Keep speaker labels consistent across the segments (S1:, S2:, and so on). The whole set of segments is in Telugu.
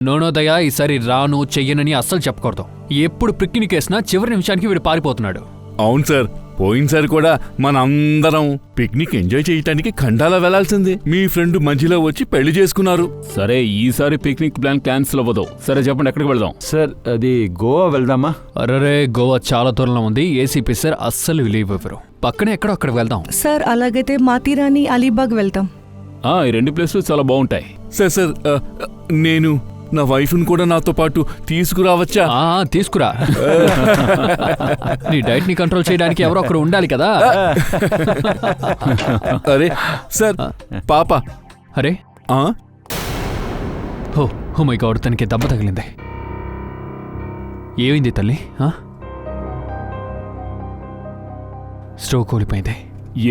S1: నోనోదయ ఈసారి రాను చెయ్యనని అస్సలు చెప్పకూడదు. ఎప్పుడు పిక్నిక్ చివరి నిమిషానికి వీడు పారిపోతున్నాడు.
S2: అవును సార్, పోయినసారి కూడా మనందరం పిక్నిక్ ఎంజాయ్ చేయటానికి ఖండాలా వెళ్లాల్సింది. మీ ఫ్రెండ్ మధ్యలో వచ్చి పెళ్లి చేసుకున్నారు.
S3: సరే ఈసారి పిక్నిక్ ప్లాన్ క్యాన్సిల్ అవ్వదు. సరే చెప్పండి, ఎక్కడికి వెళ్దాం?
S4: సార్ అది గోవా వెళ్దామా?
S1: అరే గోవా చాలా దూరంలో ఉంది. ఏసీపీ సార్ అస్సలు లీవ్ ఇవ్వరు. పక్కనే ఎక్కడో అక్కడికి వెళ్దాం.
S5: సార్ అలాగైతే మాతిరాని అలీబాగ్ వెళ్తాం.
S3: ఈ 2 ప్లేసులు చాలా బాగుంటాయి.
S2: సార్ నేను నా వైఫ్ను కూడా నాతో పాటు తీసుకురావచ్చా?
S1: తీసుకురా. నీ డైట్ ని కంట్రోల్ చేయడానికి ఎవరో ఒకరు ఉండాలి కదా.
S2: అరే సార్, పాప.
S1: అరే ఓ మై గాడ్, తనకి దెబ్బ తగిలింది. ఏమైంది తల్లి? స్ట్రోక్ కోల్పోయింది.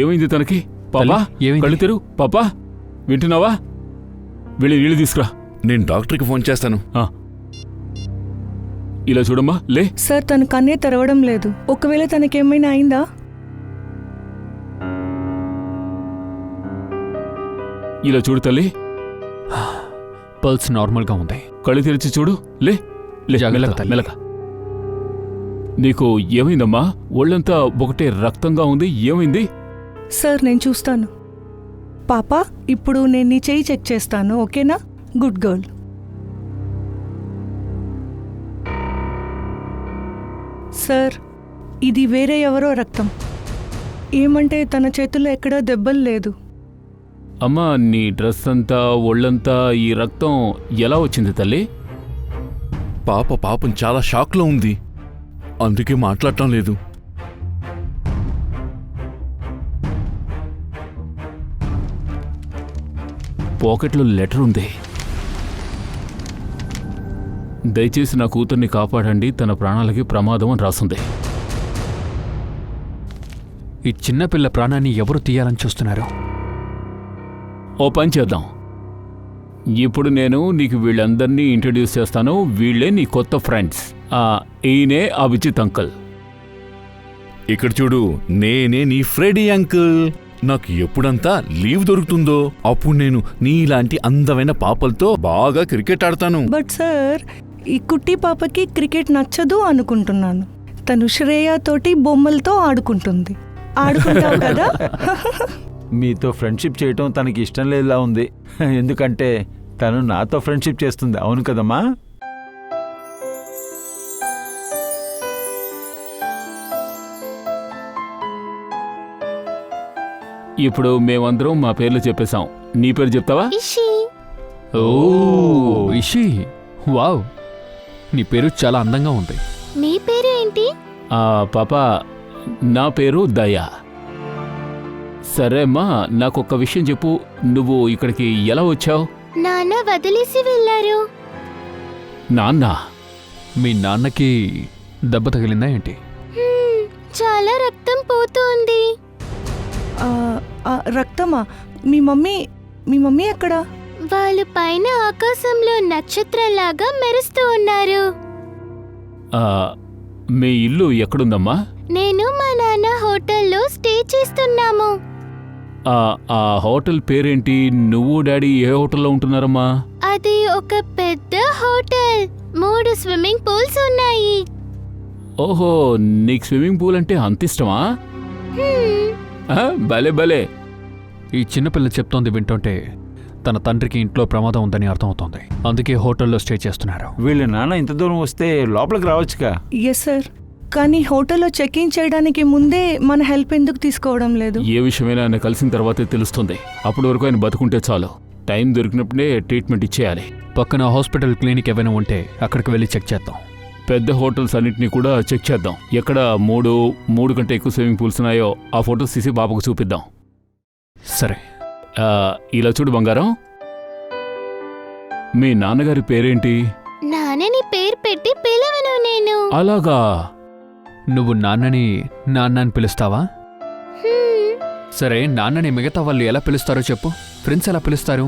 S3: ఏమైంది తనకి? పాపా కళ్ళు తెరు. పాపా వింటున్నావా? వెళ్ళి నీళ్ళు తీసుకురా.
S2: నేను డాక్టర్కి ఫోన్ చేస్తాను.
S3: ఇలా చూడమ్మా, లే.
S5: సార్ తన కన్నే తెరవడం లేదు. ఒకవేళ తనకేమైనా అయిందా?
S3: ఇలా చూడు తల్లి.
S1: పల్స్ నార్మల్గా ఉంది.
S3: కళ్ళు తెరిచి చూడు. లే మెల్లగా. నీకు ఏమైందమ్మా? ఒళ్ళంతా ఒకటే రక్తంగా ఉంది. ఏమైంది?
S5: సార్ నేను చూస్తాను. పాపా ఇప్పుడు నేను నీ చెయ్యి చెక్ చేస్తాను, ఓకేనా? Good girl. సార్ ఇది వేరే ఎవరో రక్తం. ఏమంటే తన చేతుల్లో ఎక్కడా దెబ్బలు లేదు.
S3: అమ్మా నీ డ్రెస్ అంతా ఒళ్ళంతా ఈ రక్తం ఎలా వచ్చింది తల్లి?
S2: పాపం చాలా షాక్లో ఉంది, అందుకే మాట్లాడటం లేదు.
S3: పాకెట్లో లెటర్ ఉంది. దయచేసి నా కూతుర్ని కాపాడండి, తన ప్రాణాలకి ప్రమాదం అని రాసుంది.
S1: ఈ చిన్నపిల్ల ప్రాణాన్ని ఎవరు తీయాలని చూస్తున్నారు?
S3: ఓ పని చేద్దాం. ఇప్పుడు నేను నీకు వీళ్ళందరినీ ఇంట్రడ్యూస్ చేస్తాను. వీళ్ళే నీ కొత్త ఫ్రెండ్స్. ఈయనే అభిజిత్ అంకుల్.
S2: ఇక్కడ చూడు, నేనే నీ ఫ్రెడీ అంకుల్. నాకు ఎప్పుడంతా లీవ్ దొరుకుతుందో అప్పుడు నేను నీలాంటి అందమైన పాపలతో బాగా క్రికెట్ ఆడతాను.
S5: బట్ సార్ ఈ కుట్టి పాపకి క్రికెట్ నచ్చదు అనుకుంటున్నాను. తను శ్రేయ తోటి బొమ్మలతో ఆడుకుంటుంది. ఆడుకుంటావు కదా?
S4: మీతో ఫ్రెండ్షిప్ చేయటం తనకి ఇష్టం లేదులా ఉంది. ఎందుకంటే తను నాతో ఫ్రెండ్షిప్ చేస్తుంది. అవును కదమ్మా?
S3: ఇప్పుడు మేమందరం మా పేర్లు చెప్పేశాం. నీ పేరు చెప్తావా?
S1: ఓ ఇషి, వావ్, నీ పేరు చాలా అందంగా ఉంది.
S6: నీ పేరు ఏంటి?
S3: పాపా నా పేరు దయా. సరే అమ్మా, నాకొక్క విషయం చెప్పు. నువ్వు ఇక్కడికి ఎలా వచ్చావు?
S6: నాన్న వదిలేసి వెళ్ళారు.
S3: నాన్న?
S1: మీ నాన్నకి దెబ్బ తగిలిందా ఏంటి?
S6: చాలా రక్తం పోతుంది.
S5: రక్తమా? మీ మమ్మీ ఎక్కడా?
S6: వాళ్ళు పైన ఆకాశంలో నక్షత్రంలాగా మెరుస్తూ ఉన్నారు.
S3: మీ ఇల్లు ఎక్కడుందమ్మా?
S6: నేను మా నాన్న హోటల్లో స్టే చేస్తున్నాము.
S3: ఆ హోటల్ పేరేంటి? నువ్వు డాడీ ఏ హోటల్లో ఉంటున్నారమ్మా?
S6: అది ఒక పెద్ద హోటల్. 3 స్విమ్మింగ్ పూల్స్ ఉన్నాయి.
S3: ఓహో, నీకు స్విమ్మింగ్ పూల్ అంటే అంత ఇష్టమా? భలే.
S1: ఈ చిన్నపిల్ల చెప్తోంది వింటుంటే తన తండ్రికి ఇంట్లో ప్రమాదం ఉందని అర్థమవుతోంది. అందుకే హోటల్లో స్టే చేస్తున్నారు.
S4: వీళ్ళ నాన్న ఇంత దూరం వస్తే లోపలికి రావచ్చుగా?
S5: ఎస్ సార్, కానీ హోటల్లో చెక్ ఇన్ చేయడానికి ముందే మన హెల్ప్ ఎందుకు తీసుకోవడం లేదు?
S3: ఏ విషయమైనా ఆయన కలిసిన తర్వాతే తెలుస్తుంది. అప్పటి వరకు ఆయన బతుకుంటే చాలు. టైం దొరికినప్పుడే ట్రీట్మెంట్ ఇచ్చేయాలి.
S1: పక్కన హాస్పిటల్ క్లినిక్ ఏమైనా ఉంటే అక్కడికి వెళ్ళి చెక్ చేద్దాం.
S3: పెద్ద హోటల్స్ అన్నింటినీ కూడా చెక్ చేద్దాం. ఎక్కడ 3 కంటే ఎక్కువ స్విమ్మింగ్ పూల్స్ ఉన్నాయో ఆ ఫోటోస్ తీసి పాపకు చూపిద్దాం.
S1: సరే.
S3: ఇలా చూడు బంగారం, మీ నాన్నగారి పేరేంటి?
S6: నాన్నని పేరు పెట్టి పిలవను నేను.
S3: అలాగా?
S1: నువ్వు నాన్నని నాన్నని పిలుస్తావా? సరే, నాన్నని మిగతా వాళ్ళు ఎలా పిలుస్తారో చెప్పు. ఫ్రెండ్స్ ఎలా పిలుస్తారు?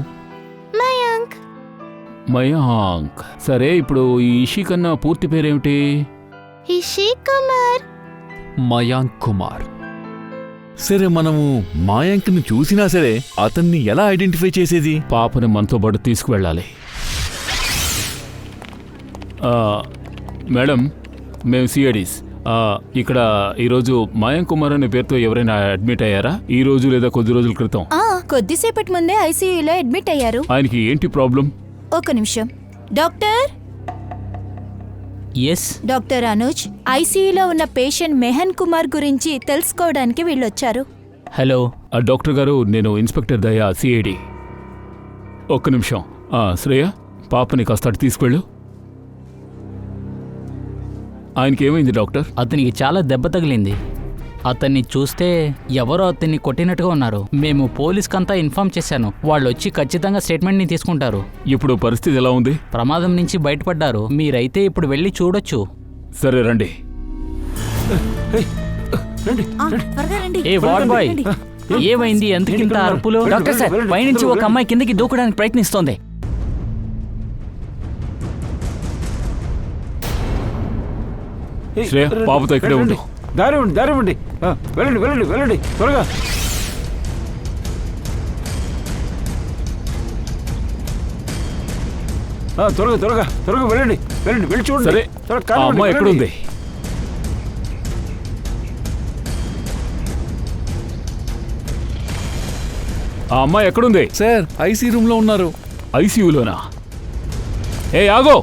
S3: మయాంక్. సరే, ఇప్పుడు ఈ ఇషి కన్నా పూర్తి పేరేమిటి?
S6: ఇషి కుమార్.
S1: మయాంక్ కుమార్.
S2: సరే, మనము మాయాంక్ని చూసినా సరే అతన్ని ఎలా ఐడెంటిఫై చేసేది?
S3: పాపని మనతో పాటు తీసుకువెళ్ళాలి. మేడం మేము సిఐడీస్. ఇక్కడ ఈరోజు మయాంక్ కుమార్ అనే పేరుతో ఎవరైనా అడ్మిట్ అయ్యారా? ఈ రోజు లేదా కొద్ది రోజుల క్రితం?
S7: కొద్దిసేపటి ముందే ఐసీయూలో అడ్మిట్ అయ్యారు.
S3: ఆయనకి ఏంటి ప్రాబ్లం?
S7: ఒక నిమిషం. డాక్టర్
S8: ఎస్
S7: డాక్టర్ అనుజ్, ఐసీయూలో ఉన్న పేషెంట్ మెహన్ కుమార్ గురించి తెలుసుకోవడానికి వీళ్ళొచ్చారు.
S8: హలో.
S3: డాక్టర్ గారు, నేను ఇన్స్పెక్టర్ దయా, సిఐడి. ఒక్క నిమిషం. శ్రేయ, పాపని కాస్త అటు తీసుకెళ్ళు. ఆయనకి ఏమైంది డాక్టర్?
S8: అతనికి చాలా దెబ్బ తగిలింది. అతన్ని చూస్తే ఎవరో అతన్ని కొట్టినట్టుగా ఉన్నారు. మేము పోలీస్కంతా ఇన్ఫార్మ్ చేశాను. వాళ్ళు వచ్చి ఖచ్చితంగా స్టేట్మెంట్ని తీసుకుంటారు.
S3: ఇప్పుడు పరిస్థితి ఎలా ఉంది?
S8: ప్రమాదం నుంచి బయటపడ్డారు. మీరైతే ఇప్పుడు వెళ్ళి చూడొచ్చు.
S3: సరే రండి.
S8: ఏ వార్డ్ బాయ్, ఏమైంది? ఎందుకింత అరుపులు? డాక్టర్ సార్, పైనుంచి ఒక అమ్మాయి కిందకి దూకడానికి ప్రయత్నిస్తోంది.
S3: శ్రేయ, పాపతో ఇక్కడే ఉండు.
S4: దారి ఇవ్వండి. వెళ్ళండి త్వరగా. త్వరగా వెళ్ళండి వెళ్ళి చూడండి.
S3: సరే, ఆ అమ్మాయి ఎక్కడుంది? ఆ అమ్మాయి ఎక్కడుంది?
S2: సార్ ఐసీ రూమ్లో ఉన్నారు.
S3: ఐసీయూలోనా? ఏ ఆగో!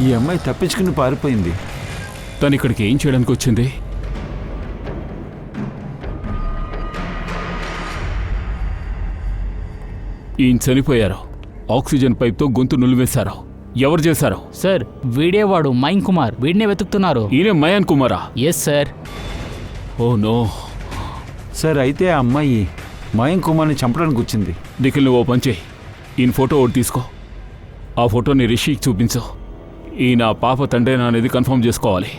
S4: ఈ అమ్మాయి తప్పించుకుని పారిపోయింది.
S3: తను ఇక్కడికి ఏం చేయడానికి వచ్చింది? ఈయన చనిపోయారు. ఆక్సిజన్ పైప్తో గొంతు నులివేశారు. ఎవరు చేశారు?
S8: సార్, వీడేవాడు మయాంక్ కుమార్. వీడినే వెతుకుతున్నారు.
S3: ఈయనే మయాన్ కుమారా?
S8: Yes sir.
S3: Oh no.
S4: Sir, అయితే ఆ అమ్మాయి మయాంక్ కుమార్ని చంపడానికి వచ్చింది.
S3: నిఖిల్, నువ్వు ఓ పని చేయి. ఈయన ఫోటో ఒకటి తీసుకో. ఆ ఫోటోని రిషికి చూపించు. ఈయన పాప తండ్రేనా అనేది కన్ఫర్మ్ చేసుకోవాలి.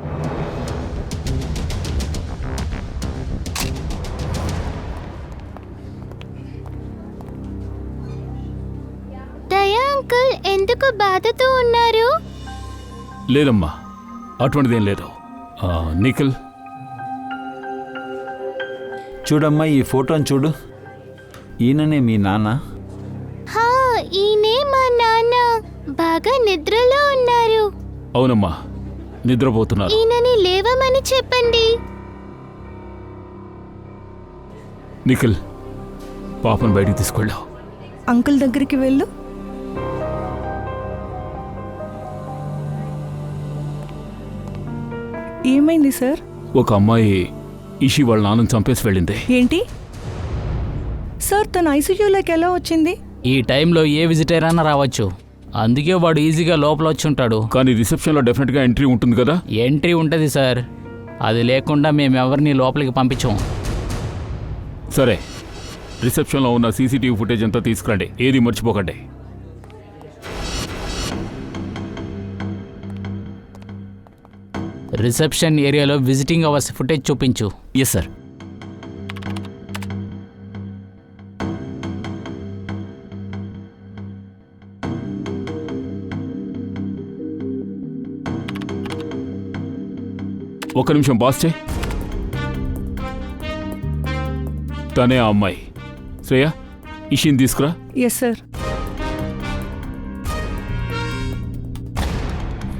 S6: దయా అంకుల్ ఎందుకు బాధతో ఉన్నారు?
S3: లేదమ్మా, అటువంటిదేం లేదు. నిఖిల్,
S4: చూడమ్మా, ఈ ఫోటోని చూడు. ఈయననే మీ నాన్న.
S6: హా, ఈయనే మా నాన్న. బాగా నిద్రలో ఉన్నారు.
S3: అవునమ్మా, నిద్రపోతున్నారు.
S6: ఈయనని లేవమని చెప్పండి.
S3: నిఖిల్, పాపను బయటికి తీసుకెళ్ళావు.
S5: అంకుల్ దగ్గరికి వెళ్ళు. ఏమైంది సార్?
S3: ఒక అమ్మాయి ఇషి వాళ్ళ నాన్నని చంపేసి వెళ్ళింది.
S5: ఏంటి సార్, తను ఐసీయూలోకి ఎలా వచ్చింది?
S8: ఈ టైంలో ఏ విజిటర్ అయినా రావచ్చు. అందుకే వాడు ఈజీగా లోపల వచ్చి ఉంటాడు.
S3: కానీ రిసెప్షన్లో డెఫినెట్గా ఎంట్రీ ఉంటుంది కదా?
S8: ఎంట్రీ ఉంటుంది సార్. అది లేకుండా మేమెవరిని లోపలికి పంపించాం.
S3: సరే, రిసెప్షన్లో ఉన్న సీసీటీవీ ఫుటేజ్ అంతా తీసుకురండి. ఏది మర్చిపోకండి.
S8: రిసెప్షన్ ఏరియాలో విజిటింగ్ అవర్స్ ఫుటేజ్ చూపించు.
S9: Yes sir.
S3: ఒక్క నిమిషం బాస్ చేయి. తనే ఆ అమ్మాయి. శ్రేయ, ఇషిని తీసుకురా.
S5: Yes sir.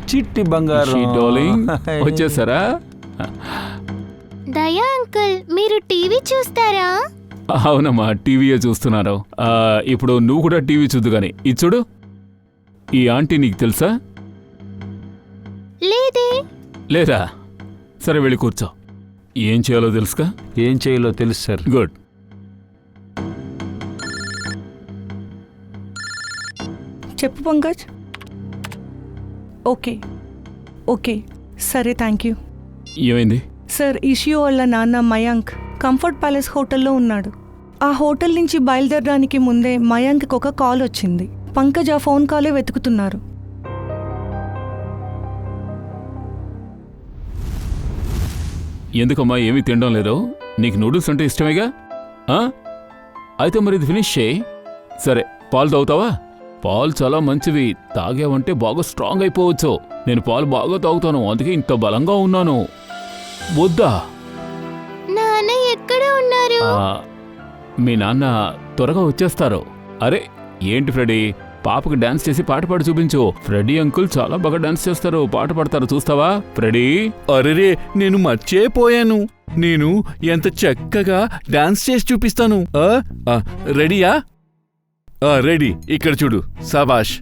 S4: చిట్టి బంగారం.
S3: ఇషి డార్లింగ్, వచ్చేసారా?
S6: దయా అంకుల్, మీరు టీవీ చూస్తారా?
S3: అవునమ్మా, టీవీయే చూస్తున్నారు. ఇప్పుడు నువ్వు కూడా టీవీ చూద్దు గాని. ఇది చూడు, ఈ ఆంటీ నీకు తెలుసా?
S6: లేదే.
S3: లేదా? సరే, వెళ్ళి కూర్చో. ఏం చేయాలో తెలుసుగా?
S4: ఏం చేయాలో తెలుసు సార్.
S3: గుడ్.
S5: చెప్పు పంకజ్. ఓకే ఓకే సరే, థ్యాంక్ యూ.
S3: ఏమైంది?
S5: సార్, ఇష్యూ వాళ్ళ నాన్న మయాంక్ కంఫర్ట్ ప్యాలెస్ హోటల్లో ఉన్నాడు. ఆ హోటల్ నుంచి బయలుదేరడానికి ముందే మయాంక్కి ఒక కాల్ వచ్చింది. పంకజ్ ఆ ఫోన్ కాలే వెతుకుతున్నారు.
S3: ఎందుకమ్మా ఏమీ తినడం లేదు? నీకు నూడిల్స్ అంటే ఇష్టమేగా? ఆ? అయితే మరి ఇది ఫినిష్ చేయి. సరే, పాలు తాగుతావా? పాలు చాలా మంచివి, తాగావంటే బాగా స్ట్రాంగ్ అయిపోవచ్చు. నేను పాలు బాగా తాగుతాను, అందుకే ఇంత బలంగా ఉన్నాను. వద్దా?
S6: నాన్న ఎక్కడ ఉన్నారు?
S3: మీ నాన్న త్వరగా వచ్చేస్తారు. అరే ఏంటి ఫ్రెడీ, పాపకు డాన్స్ చేసి పాట పాడి చూపించు. ఫ్రెడీ అంకుల్ చాలా బాగా డాన్స్ చేస్తారు, పాట పాడతారు, చూస్తావా ఫ్రెడీ?
S2: అరెరే, నేను మర్చిపోయాను. నేను ఎంత చక్కగా డాన్స్ చేసి చూపిస్తాను. రెడీయా? రెడీ, ఇక్కడ చూడు. సబాష్.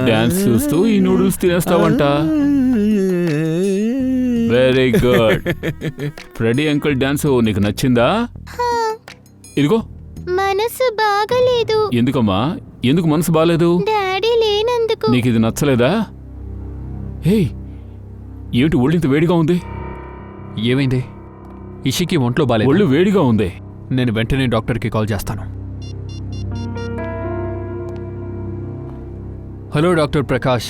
S3: డాన్స్ చూస్తూ ఈ నూడిల్స్ తినేస్తావంట. Very good. Freddy uncle dance నీకు నచ్చిందా? ఇదిగో.
S6: మనసు బాగలేదు.
S3: ఎందుకమ్మా? ఎందుకు మనసు బాగాలేదు?
S6: డాడీ లేనందుకు.
S3: నీకు ఇది నచ్చలేదా? హే, ఏమిటి ఒళ్ళింత వేడిగా ఉంది?
S1: ఏమైంది? ఇషికి ఒంట్లో బాలేదు.
S3: ఒళ్ళు వేడిగా ఉంది.
S1: నేను వెంటనే డాక్టర్కి కాల్ చేస్తాను. Hello doctor Prakash.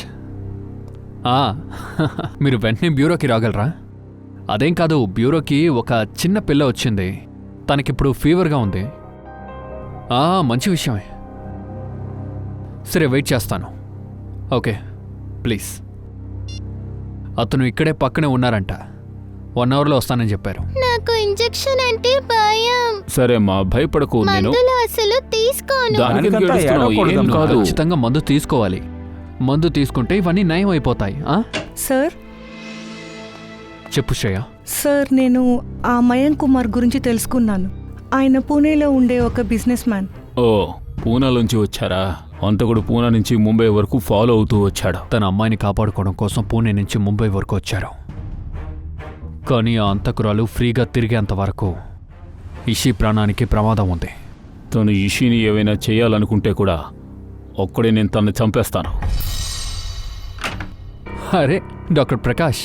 S1: మీరు వెంటనే బ్యూరోకి రాగలరా? అదేం కాదు, బ్యూరోకి ఒక చిన్న పిల్ల వచ్చింది. తనకిప్పుడు ఫీవర్గా ఉంది. మంచి విషయమే. సరే, వెయిట్ చేస్తాను. Okay, please. అతను ఇక్కడే పక్కనే ఉన్నారంట. 1 అవర్లో వస్తానని చెప్పారు.
S6: నాకు ఇంజెక్షన్ అంటే భయం.
S3: సరే అమ్మా, భయపడకు. నేను
S6: మందులు అసలు తీసుకోను.
S3: దానికి ఎందుకు
S4: దానికంతా
S3: ఏడుస్తున్నావు?
S4: ఏడవకూడదు.
S3: ఏం కాదు.
S1: ఖచ్చితంగా మందు తీసుకోవాలి. మందు తీసుకుంటే ఇవన్నీ నయం అయిపోతాయి.
S5: సార్
S1: చెప్పు శ్రేయ.
S5: సార్, నేను ఆ మయాంక్ కుమార్ గురించి తెలుసుకున్నాను. ఆయన పూణేలో ఉండే ఒక బిజినెస్ మ్యాన్.
S3: ఓ, పూనాలోంచి వచ్చారా? అంతకుడు పూనా నుంచి ముంబై వరకు ఫాలో అవుతూ వచ్చాడు.
S1: తన అమ్మాయిని కాపాడుకోవడం కోసం పూణే నుంచి ముంబై వరకు వచ్చారు. కానీ ఆ అంతకురాలు ఫ్రీగా తిరిగేంత వరకు ఇషి ప్రాణానికి ప్రమాదం ఉంది.
S3: తను ఇషిని ఏవైనా చేయాలనుకుంటే కూడా ఒక్కడే నేను తనని చంపేస్తాను.
S1: అరే doctor Prakash.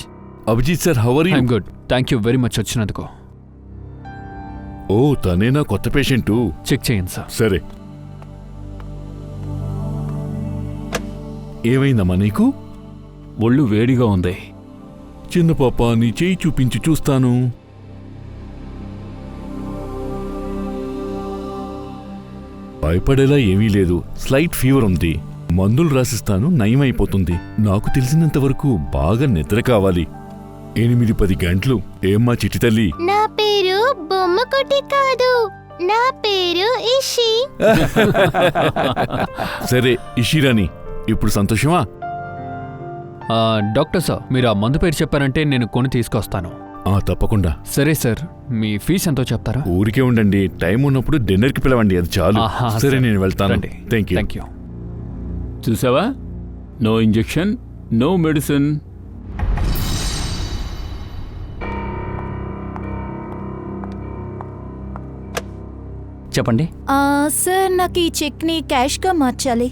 S2: Abhijit sir, how are you?
S1: I'm good, thank you very much వచ్చినందుకు.
S2: ఓ, తనేనా కొత్త పేషెంటు?
S1: చెక్ చేయండి సార్.
S2: సరే. ఏమైందమ్మా నీకు?
S3: ఒళ్ళు వేడిగా ఉంది.
S2: చిన్న పాప, నీ చేయి చూపించి చూస్తాను. భయపడేలా ఏమీ లేదు. స్లైట్ ఫీవర్ ఉంది. మందులు రాసిస్తాను, నయమైపోతుంది. నాకు తెలిసినంత వరకు బాగా నిద్ర కావాలి. 8-10 గంటలు. ఏమ్మా చిట్టి తల్లి?
S6: నా పేరు బొమ్మకొట్టి కాదు, నా పేరు ఇషి.
S2: సరే ఇషిరాని, ఇప్పుడు సంతోషమా?
S1: డాక్టర్ సార్, మీరు ఆ మందు పేరు చెప్పారంటే నేను కొని తీసుకొస్తాను.
S2: తప్పకుండా.
S1: సరే సార్, మీ ఫీజు ఎంతో చెప్తారా?
S2: ఊరికే ఉండండి, టైం ఉన్నప్పుడు డిన్నర్కి పిలవండి, అది చాలు. సరే, నేను వెళ్తాను.
S1: రండి.
S2: Thank you.
S3: చూసావా? No injection, no medicine.
S8: చెప్పండి.
S7: సార్, నాకు ఈ చెక్ని క్యాష్గా మార్చాలి.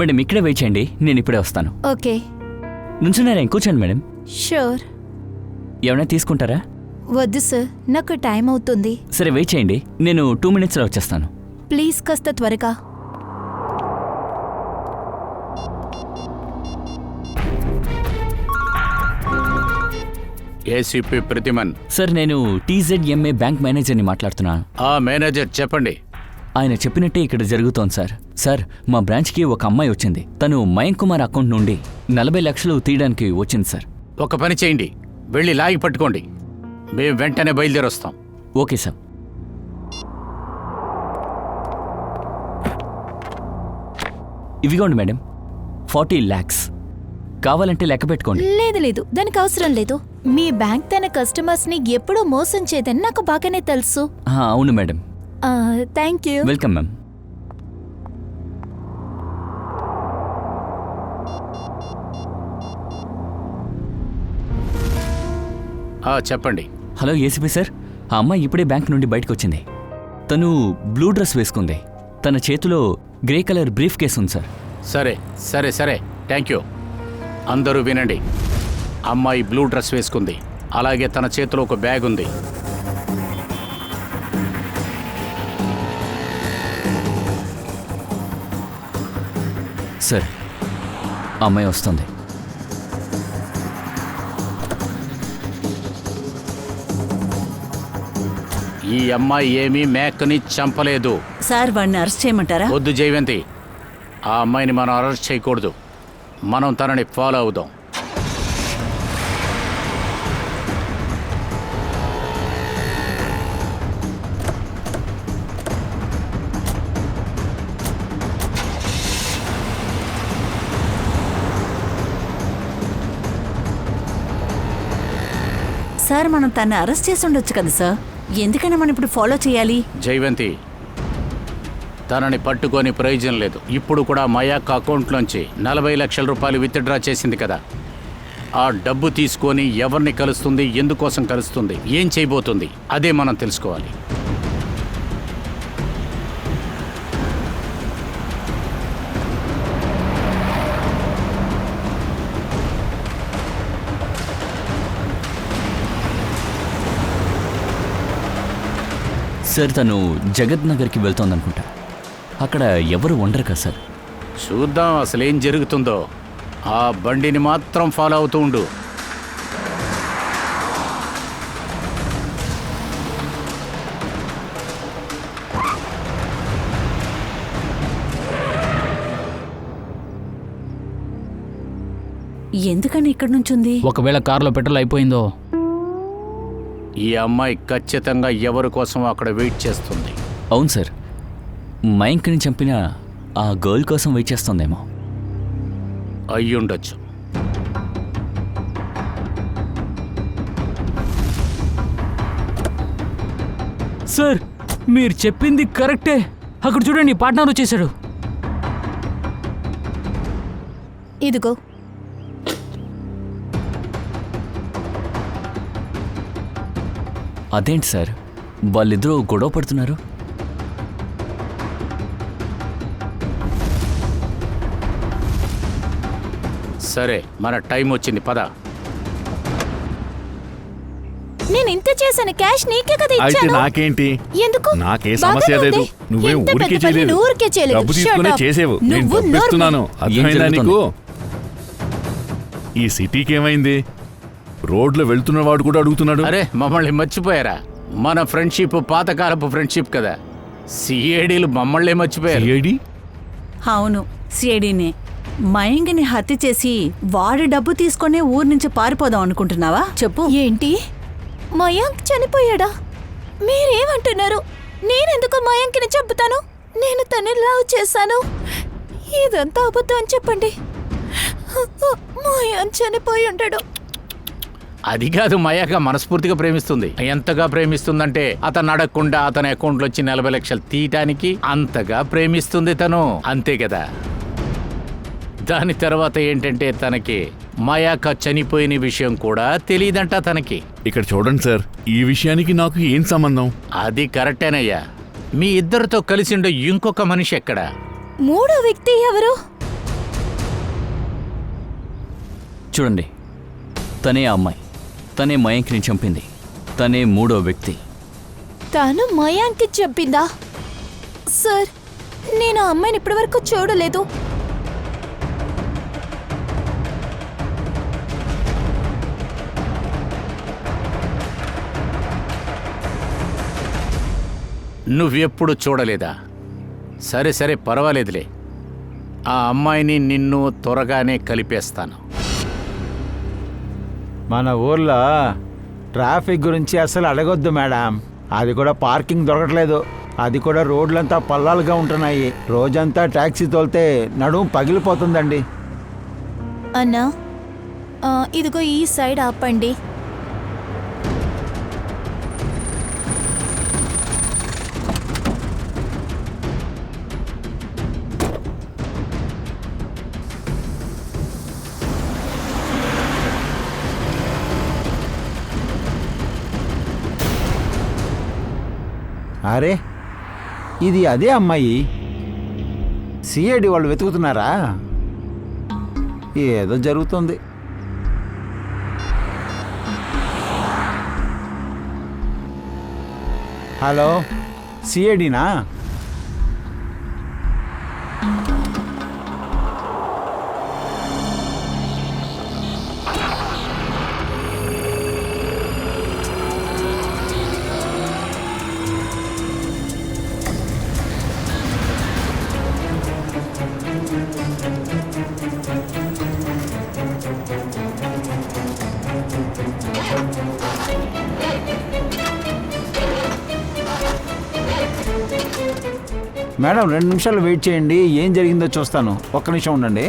S8: మేడం, ఇక్కడే వెయిట్ చేయండి, నేను ఇప్పుడే వస్తాను.
S7: ఓకే,
S8: నుంచున్నారా? కూర్చోండి మేడం.
S7: షూర్.
S8: ఏమైనా తీసుకుంటారా?
S7: వద్దు సార్, నాకు టైం అవుతుంది.
S8: సరే, వెయిట్ చేయండి, నేను 2 మినిట్స్లో వచ్చేస్తాను.
S7: ప్లీజ్ కాస్త త్వరగా.
S9: ఏసీపీ ప్రతిమన్.
S8: సార్, నేను TZMA బ్యాంక్ మేనేజర్ని మాట్లాడుతున్నాను.
S9: మేనేజర్ చెప్పండి.
S8: ఆయన చెప్పినట్టే ఇక్కడ జరుగుతోంది సార్. సార్, మా బ్రాంచ్కి ఒక అమ్మాయి వచ్చింది. తను మయాంక్ కుమార్ అకౌంట్ నుండి 40 లక్షలు తీయడానికి వచ్చింది సార్.
S9: ఒక పని చేయండి, వెళ్ళి లాగి పట్టుకోండి. మేము వెంటనే బయలుదేరొస్తాం.
S8: Okay sir. ఇవిగోండి మేడం, 40 lakhs. కావాలంటే లెక్క పెట్టుకోండి.
S7: లేదు లేదు, దానికి అవసరం లేదు. మీ బ్యాంక్ తన కస్టమర్స్ని ఎప్పుడూ మోసం చేయదని నాకు బాగానే తెలుసు.
S8: అవును madam.
S7: Thank you.
S8: Welcome ma'am.
S9: చెప్పండి.
S8: హలో ఏసీపీ సార్, ఆ అమ్మాయి ఇప్పుడే బ్యాంక్ నుండి బయటకు వచ్చింది. తను బ్లూ డ్రెస్ వేసుకుంది. తన చేతిలో గ్రే కలర్ బ్రీఫ్ కేస్ ఉంది సార్.
S9: సరే సరే సరే థ్యాంక్ యూ. అందరూ వినండి. అమ్మాయి బ్లూ డ్రెస్ వేసుకుంది, అలాగే తన చేతిలో ఒక బ్యాగ్ ఉంది.
S10: సార్, అమ్మాయి వస్తుంది.
S9: ఈ అమ్మాయి ఏమీ మేకని చంపలేదు.
S11: సార్ వాడిని అరెస్ట్ చేయమంటారా?
S9: వద్దు జయవంతి, ఆ అమ్మాయిని మనం అరెస్ట్ చేయకూడదు. మనం తనని ఫాలో అవుదాం.
S11: సార్ మనం తన్ని అరెస్ట్ చేసి ఉండొచ్చు కదా సార్, ఎందుకని మనం ఇప్పుడు ఫాలో చేయాలి?
S9: జయవంతి, తనని పట్టుకొని ప్రయోజనం లేదు. ఇప్పుడు కూడా మయాక్ అకౌంట్లోంచి 40 లక్షల రూపాయలు విత్డ్రా చేసింది కదా, ఆ డబ్బు తీసుకొని ఎవరిని కలుస్తుంది, ఎందుకోసం కలుస్తుంది, ఏం చేయబోతుంది, అదే మనం తెలుసుకోవాలి.
S10: సార్, తను జగత్ నగర్కి వెళ్తోందనుకుంటా. అక్కడ ఎవరు ఉండరు కదా సార్?
S9: చూద్దాం అసలు ఏం జరుగుతుందో. ఆ బండిని మాత్రం ఫాలో అవుతూ ఉండు.
S11: ఎందుకని ఇక్కడి నుంచి ఉంది?
S8: ఒకవేళ కారులో పెట్రోల్ అయిపోయిందో?
S9: ఈ అమ్మాయి ఖచ్చితంగా ఎవరి కోసం అక్కడ వెయిట్ చేస్తుంది.
S10: అవును సార్, మయాంక్ని చంపిన ఆ గర్ల్ కోసం వెయిట్ చేస్తుందేమో.
S9: అయ్యుండొచ్చు.
S8: సార్, మీరు చెప్పింది కరెక్టే. అక్కడ చూడండి, పార్ట్నర్ వచ్చేసాడు.
S7: ఇదిగో.
S10: అదేంటి సార్, వాళ్ళిద్దరూ గొడవ పడుతున్నారు?
S9: సరే, మన టైం వచ్చింది, పద.
S7: నేను ఇంత చేశాను, క్యాష్ నీకే కదా
S2: అయితే
S7: ఇచ్చాను.
S2: నాకేంటి?
S7: ఎందుకు?
S2: నాకే
S7: బాగానే
S2: సమస్య
S7: ఉంది.
S2: లేదు. నువ్వేం
S7: ఎంత
S2: ఊరికే
S7: పెద్ద పని
S2: చేయలేదు.
S7: ఊరికే చేయలేదు.
S2: డబ్బు తీసుకునే
S7: Shut up.
S2: చేసేవు. నేను
S7: నువ్వు
S2: డబ్బు ఇస్తున్నాను.
S7: నోరు
S2: అర్థమైందా
S10: ఏం
S2: నీకు? ఈ సిటీకి ఏమైంది? రోడ్లో వెళ్తున్నవాడు కూడా అడుగుతున్నాడు.
S9: అరే, మమ్మల్ని మర్చిపోయారా? మన ఫ్రెండ్షిప్ పాతకాలపు ఫ్రెండ్షిప్ కదా. సిఐడీలు మమ్మల్ని మర్చిపోయారు.
S2: సిఐడి?
S11: అవును, సిఐడినే. మయంగిని హత్య చేసి వాడి డబ్బు తీసుకునే ఊరి నుంచి పారిపోదాం అనుకుంటున్నావా? చెప్పు.
S7: ఏంటి? మయాంక్ చనిపోయాడా? మీరేమంటున్నారు? నేనెందుకు మయాంక్ని చంపుతాను? నేను తన్ని లవ్ చేశాను. ఇదంతా అబద్ధం అని చెప్పండి. మయాంక్ చనిపోయి ఉంటాడు.
S9: అది కాదు, మయాక మనస్ఫూర్తిగా ప్రేమిస్తుంది. ఎంతగా ప్రేమిస్తుందంటే అతను అడగకుండా అతని అకౌంట్లో వచ్చి 40 లక్షలు తీయటానికి అంతగా ప్రేమిస్తుంది తను. అంతే కదా. దాని తర్వాత ఏంటంటే తనకి మయాక చనిపోయిన విషయం కూడా తెలియదంట తనకి.
S2: ఇక్కడ చూడండి సార్, ఈ విషయానికి నాకు ఏం సంబంధం?
S9: అది కరెక్టేనయ్యా. మీ ఇద్దరితో కలిసి ఉండే ఇంకొక మనిషి ఎక్కడ?
S7: మూడో వ్యక్తి ఎవరు?
S10: చూడండి, తనే ఆ అమ్మాయి. తనే మయాంక్ని చంపింది. తనే మూడో వ్యక్తి.
S7: తాను మయాంక్కి చెప్పిందా? సార్, నేను ఆ అమ్మాయిని ఇప్పటివరకు చూడలేదు.
S9: నువ్వెప్పుడు చూడలేదా? సరే సరే, పర్వాలేదులే. ఆ అమ్మాయిని నిన్ను త్వరగానే కలిపేస్తాను.
S4: మన ఊర్లో ట్రాఫిక్ గురించి అసలు అడగొద్దు మేడం. అది కూడా పార్కింగ్ దొరకట్లేదు. అది కూడా రోడ్లంతా పల్లాలుగా ఉంటున్నాయి. రోజంతా ట్యాక్సీ తోలితే నడుము పగిలిపోతుందండి.
S7: అన్నా, ఇదిగో ఈ సైడ్ ఆపండి.
S4: అరే, ఇది అదే అమ్మాయి. సిఐడి వాళ్ళు వెతుకుతున్నారా? ఏదో జరుగుతుంది. హలో, సిఐడినా? మేడం 2 నిమిషాలు వెయిట్ చేయండి, ఏం జరిగిందో చూస్తాను. ఒక్క నిమిషం ఉండండి.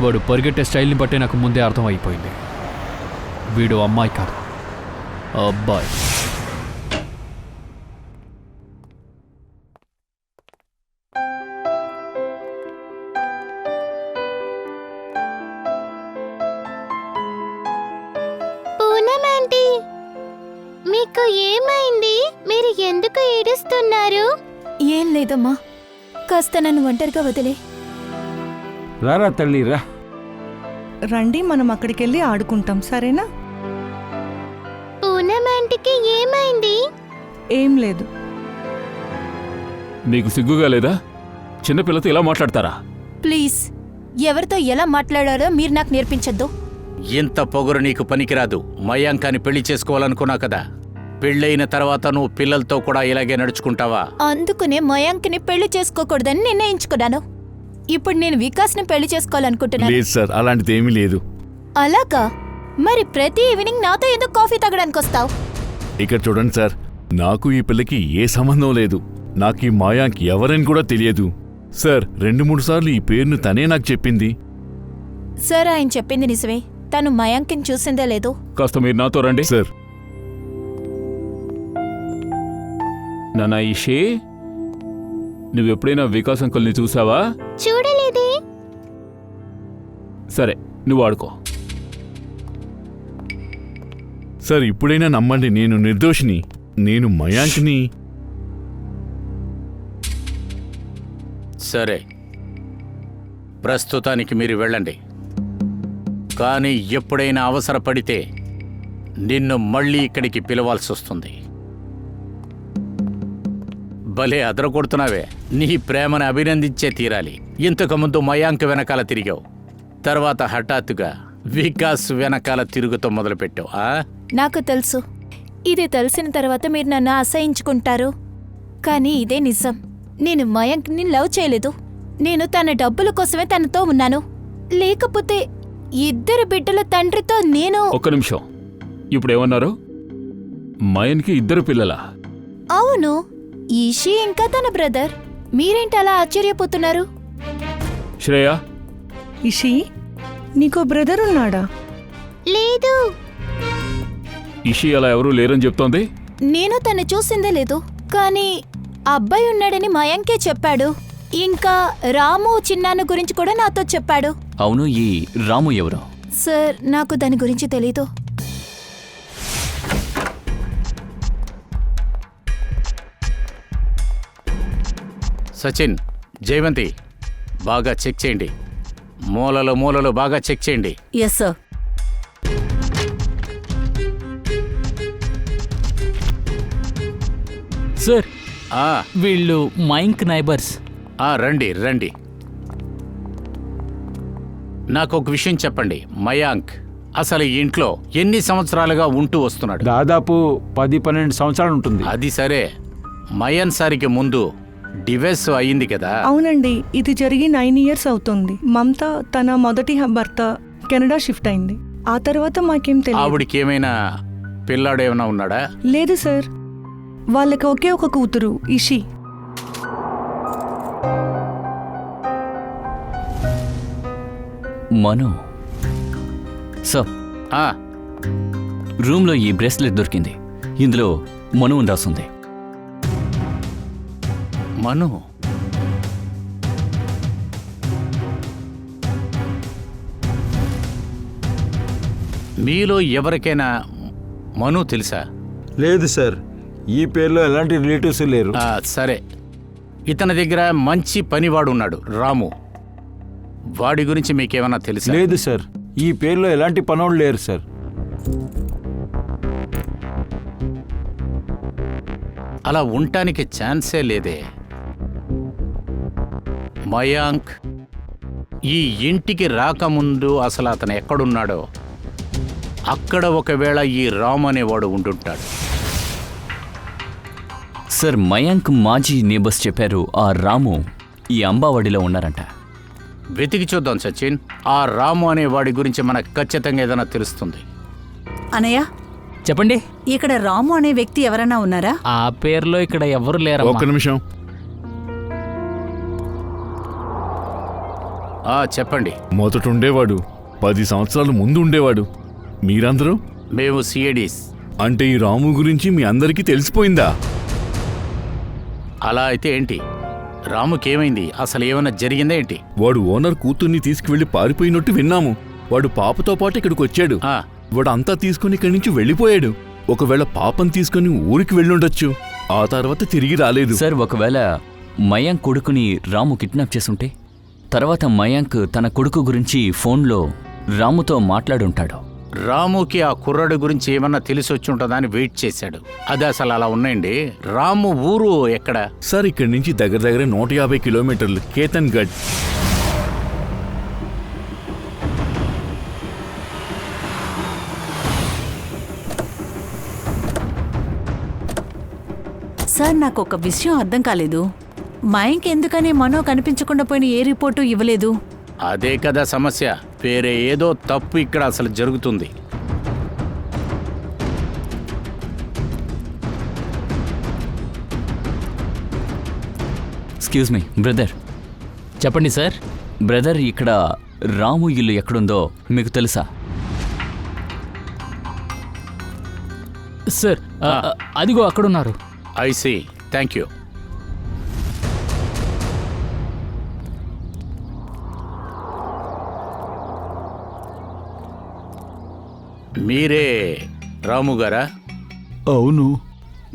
S1: వాడు పరిగెట్టే స్టైల్ని బట్టి నాకు ముందే అర్థమైపోయింది. వీడు అమ్మాయి కాదు, అబ్బాయి.
S6: పూనమ్ ఆంటీ, మీకు ఏమైంది? మీరు ఎందుకు ఏడుస్తున్నారు?
S7: ఏం లేదమ్మా, కాస్త నన్ను ఒంటరిగా వదిలే.
S4: రారా తల్లి రా.
S5: రండి, మనం అక్కడికి వెళ్ళి ఆడుకుంటాం, సరేనా?
S6: పూనమ్ ఆంటీకి ఏమైంది?
S5: ఏం లేదు.
S3: నీకు సిగ్గుగా లేదా? చిన్నపిల్లతో ఇలా మాట్లాడతారా?
S7: ప్లీజ్, ఎవరితో ఎలా మాట్లాడాలో మీరు నాకు నేర్పించొద్దు.
S9: ఇంత పొగరు నీకు పనికిరాదు. మయాంకాని పెళ్లి చేసుకోవాలనుకున్నా కదా. పెళ్ళైన తర్వాత నువ్వు పిల్లలతో కూడా ఇలాగే నడుచుకుంటావా?
S7: అందుకునే మయాంక్ని పెళ్లి చేసుకోకూడదని నిర్ణయించుకున్నాను. ఇప్పుడు నేను వికాస్ని పెళ్లి చేసుకోవాలనుకుంటున్నాను.
S2: లేదు సార్, అలాంటిది ఏమీ లేదు.
S7: అలాగా? మరి ప్రతి ఈవినింగ్ నాతో ఎందుకు కాఫీ తాగడానికి వస్తావు?
S2: ఇక్కడ చూడండి సార్, నాకు ఈ పిల్లకి ఏ సంబంధం లేదు. నాకు ఈ మాయాంక్ ఎవరని కూడా తెలియదు సార్. 2-3 సార్లు ఈ పేరును తనే నాకు చెప్పింది.
S7: సార్, ఆయన చెప్పింది నిజమే. తను మయాంక్ని చూసిందే లేదు.
S3: కాస్త మీరు నాతో రండి.
S2: సార్,
S3: నాన్న ఇషే, నువ్వెప్పుడైనా వికాస్ అంకుల్ని చూసావా?
S6: చూడలేదే.
S3: సరే, నువ్వు ఆడుకో.
S2: సార్ ఇప్పుడైనా నమ్మండి, నేను నిర్దోషిని. నేను మయాంక్ని.
S9: సరే, ప్రస్తుతానికి మీరు వెళ్ళండి. కానీ ఎప్పుడైనా అవసరపడితే నిన్ను మళ్ళీ ఇక్కడికి పిలవాల్సి వస్తుంది. భలే అదరకొడుతున్నావే. నీ ప్రేమను అభినందించే తీరాలి. ఇంతకుముందు మయాంక్ వెనకాల తిరిగావు, తర్వాత హఠాత్తుగా వికాస్ వెనకాల తిరుగుతూ మొదలుపెట్టావు.
S7: నాకు తెలుసు, ఇది తెలిసిన తర్వాత మీరు నన్ను అసహించుకుంటారు. కానీ ఇదే నిజం. నేను మయాంక్ని లవ్ చేయలేదు. నేను తన డబ్బుల కోసమే తనతో ఉన్నాను. లేకపోతే 2 బిడ్డల తండ్రితో నేను...
S3: ఒక్క నిమిషం, ఇప్పుడేమన్నారు? మయన్కి 2 పిల్లలా?
S7: అవును, ఈషి ఇంకా తన బ్రదర్. మీరేంటి అలా ఆశ్చర్యపోతున్నారు?
S3: శ్రేయ,
S5: ఇషి, నీకో బ్రదర్ ఉన్నాడా?
S6: లేదు.
S3: ఇషి అలా ఎవరూ లేరని చెప్తోంది.
S7: నేను తను చూసిందే లేదు. కానీ అబ్బాయి ఉన్నాడని మయాంకే చెప్పాడు. ఇంకా రాము చిన్నాన్న గురించి కూడా నాతో చెప్పాడు.
S10: అవును, ఈ రాము ఎవరు?
S7: సార్, నాకు దాని గురించి తెలీదు.
S9: సచిన్, జయవంతి, బాగా చెక్ చేయండి. మూలలు బాగా చెక్ చేయండి.
S11: Yes sir.
S8: సార్,
S9: ఆ,
S8: వీళ్ళు మయాంక్ నైబర్స్.
S9: రండి. నాకు ఒక విషయం చెప్పండి. మయాంక్ అసలు ఈ ఇంట్లో ఎన్ని సంవత్సరాలుగా ఉంటూ వస్తున్నాడు?
S4: దాదాపు 10-12 సంవత్సరాలు ఉంటుంది.
S9: అది సరే, మయన్ సారికి ముందు డివోర్స్ అయ్యింది కదా?
S5: అవునండి, ఇది జరిగి 9 ఇయర్స్ అవుతుంది. మమత తన మొదటి భర్త కెనడా షిఫ్ట్ అయింది. ఆ తర్వాత మాకేం తెలియదు.
S9: ఆవిడికి ఏమైనా పిల్లాడు ఏమైనా ఉన్నాడా?
S5: లేదు సార్, వాళ్ళకి ఒకే ఒక కూతురు, ఇషి.
S10: మను సార్, రూమ్లో ఈ బ్రేస్లెట్ దొరికింది. ఇందులో మను అని రాస్తుంది.
S9: మను? మీలో ఎవరికైనా మను తెలుసా?
S4: లేదు సార్, ఈ పేరులో ఎలాంటి రిలేటివ్స్ లేరు.
S9: సరే, ఇతని దగ్గర మంచి పనివాడు ఉన్నాడు, రాము. వాడి గురించి మీకేమైనా తెలుసా?
S4: లేదు సార్, ఈ పేరులో ఎలాంటి పనోళ్ళు లేరు సార్.
S9: అలా ఉండటానికి ఛాన్సే లేదే. మయాంక్ ఈ ఇంటికి రాకముందు అసలు అతను ఎక్కడున్నాడో అక్కడ ఒకవేళ ఈ రామ్ అనేవాడు ఉంటుంటాడు.
S10: సార్, మయాంక్ మాజీ నేబర్స్ చెప్పారు ఆ రాము ఈ అంబావాడిలో ఉన్నారంట.
S9: వెతికి చూద్దాం సచిన్. ఆ రాము అనేవాడి గురించి మనకు ఖచ్చితంగా ఏదైనా తెలుస్తుంది.
S11: అనయ్య,
S8: చెప్పండి.
S11: ఇక్కడ రాము అనే వ్యక్తి ఎవరైనా ఉన్నారా?
S8: ఆ పేరులో ఇక్కడ ఎవరు లేరు.
S2: ఒక్క నిమిషం.
S9: చెప్పండి.
S2: మొదట ఉండేవాడు, 10 సంవత్సరాల ముందు ఉండేవాడు. మీరందరూ?
S9: మేము సిఐడీస్.
S2: అంటే ఈ రాము గురించి మీ అందరికీ తెలిసిపోయిందా?
S9: అలా అయితే ఏంటి? రాముకేమైంది? అసలు ఏమైనా జరిగిందా ఏంటి?
S2: వాడు ఓనర్ కూతుర్ని తీసుకువెళ్లి పారిపోయినట్టు విన్నాము. వాడు పాపతో పాటు ఇక్కడికి వచ్చాడు. వాడు అంతా తీసుకుని ఇక్కడి నుంచి వెళ్ళిపోయాడు. ఒకవేళ పాపం తీసుకుని ఊరికి వెళ్ళుండొచ్చు. ఆ తర్వాత తిరిగి రాలేదు.
S10: సార్, ఒకవేళ మయాంక్ కొడుకుని రాము కిడ్నాప్ చేసుంటే తర్వాత మయాంక్ తన కొడుకు గురించి ఫోన్లో రాముతో మాట్లాడుంటాడు.
S9: రాముకి ఆ కుర్రాడు గురించి ఏమన్నా తెలిసి వచ్చి ఉంటుందా అని వెయిట్ చేశాడు. అది అసలు అలా ఉన్నాయండి. రాము ఊరు ఎక్కడ?
S2: సార్, ఇక్కడి నుంచి దగ్గర 150 కిలోమీటర్లు, కేతన్ గఢ్.
S11: సార్, నాకు ఒక విషయం అర్థం కాలేదు. మయాంక్ ఎందుకని మనో కనిపించకుండా పోయిన ఏ రిపోర్టు ఇవ్వలేదు?
S9: అదే కదా సమస్య. వేరే ఏదో తప్పు ఇక్కడ అసలు జరుగుతుంది.
S10: Excuse me brother.
S8: చెప్పండి సార్.
S10: బ్రదర్, ఇక్కడ రాము ఇల్లు ఎక్కడుందో మీకు తెలుసా?
S8: సార్, అదిగో అక్కడున్నారు.
S9: I see. Thank you. మీరే రాము గారా?
S4: అవును,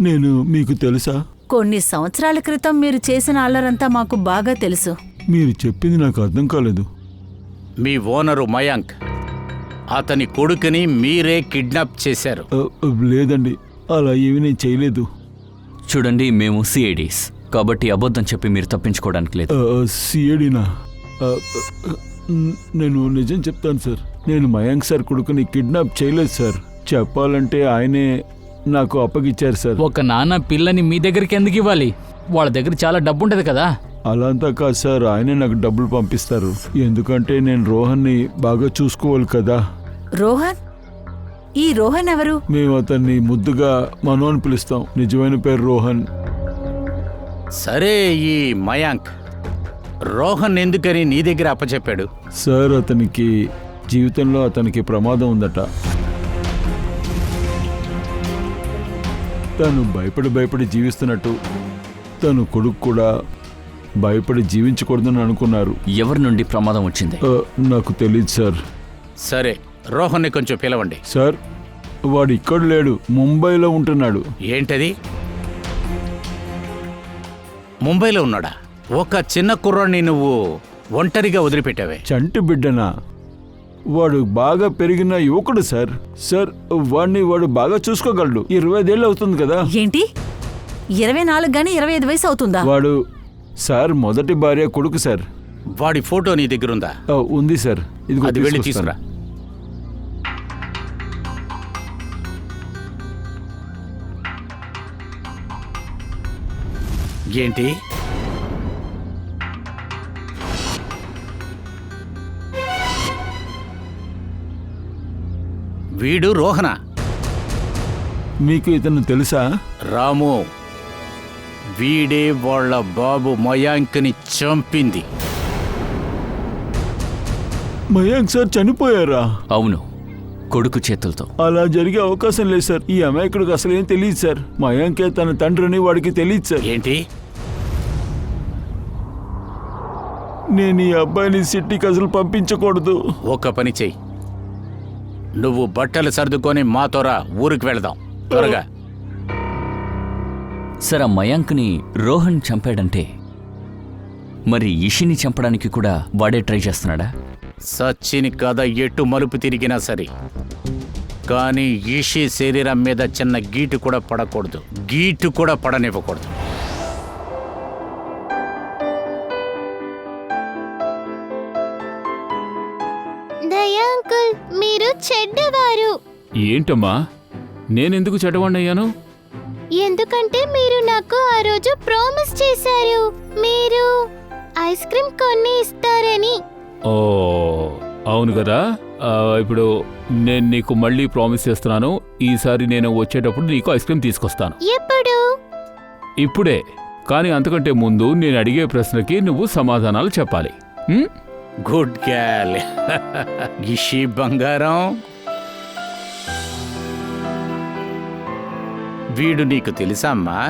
S4: నేను మీకు తెలుసా?
S11: కొన్ని సంవత్సరాల క్రితం మీరు చేసిన అల్లరంతా మాకు బాగా తెలుసు.
S4: మీరు చెప్పింది నాకు అర్థం కాలేదు.
S9: మీ ఓనరు మయాంక్ అతని కొడుకుని మీరే కిడ్నాప్ చేశారు.
S4: లేదండి, అలా ఏమీ నేను చేయలేదు.
S10: చూడండి, మేము సిఐడీస్ కాబట్టి అబద్ధం చెప్పి మీరు తప్పించుకోవడానికి లేదు.
S4: సిఐడినా? నేను నిజం చెప్తాను సార్. నేను మయాంక్ సార్ కొడుకుని కిడ్నాప్ చేయలేదు సార్. చెప్పాలంటే ఆయనే నాకు అప్పగిచ్చారు సార్.
S8: ఒక నాన్న పిల్లని మీ దగ్గరికి ఎందుకు ఇవ్వాలి? వాళ్ళ దగ్గర చాలా డబ్బు ఉంటుంది కదా.
S4: అలా అంతా కాదు సార్, ఆయనే నాకు డబ్బులు పంపిస్తారు. ఎందుకంటే నేను రోహన్ని బాగా చూసుకోవాలి కదా.
S11: రోహన్? ఈ రోహన్ ఎవరు?
S4: మేము అతన్ని ముద్దుగా మనో అని పిలుస్తాం. నిజమైన పేరు రోహన్.
S9: సరే, ఈ మయాంక్ రోహన్ ఎందుకని నీ దగ్గర అప్పచెప్పాడు?
S4: సార్, అతనికి జీవితంలో అతనికి ప్రమాదం ఉందట. తను భయపడి జీవిస్తున్నట్టు తను కొడుకు కూడా భయపడి జీవించకూడదని అనుకున్నారు.
S10: ఎవరి నుండి ప్రమాదం వచ్చింది?
S4: నాకు తెలియదు సార్.
S9: సరే, రోహన్ని కొంచెం పిలవండి.
S4: సార్, వాడు ఇక్కడ లేడు, ముంబైలో ఉంటున్నాడు.
S9: ఏంటది? ముంబైలో ఉన్నాడా? ఒక చిన్న కుర్రాన్ని నువ్వు ఒంటరిగా వదిలిపెట్టావే.
S4: చంటి బిడ్డనా? వాడు బాగా పెరిగిన యువకుడు సార్. సార్, వాడు బాగా చూసుకోగలడు. 25 ఏళ్ళు అవుతుంది కదా.
S11: ఏంటి 24 గానీ 25 వయసు అవుతుందా?
S4: వాడు సార్ మొదటి భార్య కొడుకు సార్.
S9: వాడి ఫోటో నీ దగ్గర ఉందా?
S4: ఉంది సార్. ఇదిగో
S9: అది వెళ్ళి తీసుకురా. ఏంటి? వీడు రోహన.
S4: మీకు ఇతను తెలుసా?
S9: రాము, వీడే వాళ్ళ బాబు మయాంక్ని చంపింది.
S4: మయాంక్ సార్ చనిపోయారా?
S10: అవును, కొడుకు చేతులతో.
S4: అలా జరిగే అవకాశం లేదు సార్. ఈ అమాయకుడికి అసలు ఏం తెలియదు సార్. మయాంకే తన తండ్రిని వాడికి తెలియదు సార్.
S9: ఏంటి?
S4: నేను ఈ అబ్బాయిని సిటీకి అసలు పంపించకూడదు.
S9: ఒక పని చెయ్యి, నువ్వు బట్టలు సర్దుకొని మాతోరా, ఊరికి వెళదాం త్వరగా.
S10: సార్, ఆ మయాంక్ని రోహన్ చంపాడంటే మరి ఇషిని చంపడానికి కూడా వాడే ట్రై చేస్తున్నాడా?
S9: సచ్చిని కథ ఎటు మలుపు తిరిగినా సరే, కానీ ఈషి శరీరం మీద చిన్న గీటు కూడా పడకూడదు, గీటు కూడా పడనివ్వకూడదు.
S6: దయా అంకుల్, మీరు చెడ్డవారు.
S3: ఏంటమ్మా, నేనెందుకు చెడ్డవాణ్ణయ్యాను?
S6: ఎందుకంటే మీరు నాకు ఆ రోజు ప్రామిస్ చేశారు, మీరు ఐస్ క్రీమ్ కొని ఇస్తారని.
S3: ఓ అవును కదా. ఇప్పుడు నేను నీకు మళ్ళీ ప్రామిస్ చేస్తున్నాను, ఈసారి నేను వచ్చేటప్పుడు నీకు ఐస్ క్రీమ్ తీసుకొస్తాను.
S6: ఎప్పుడు?
S3: ఇప్పుడే. కానీ అంతకంటే ముందు నేను అడిగే ప్రశ్నకి నువ్వు సమాధానాలు చెప్పాలి.
S9: Good girl. ఇషి బంగారం, వీడు నీకు తెలుసా అమ్మా?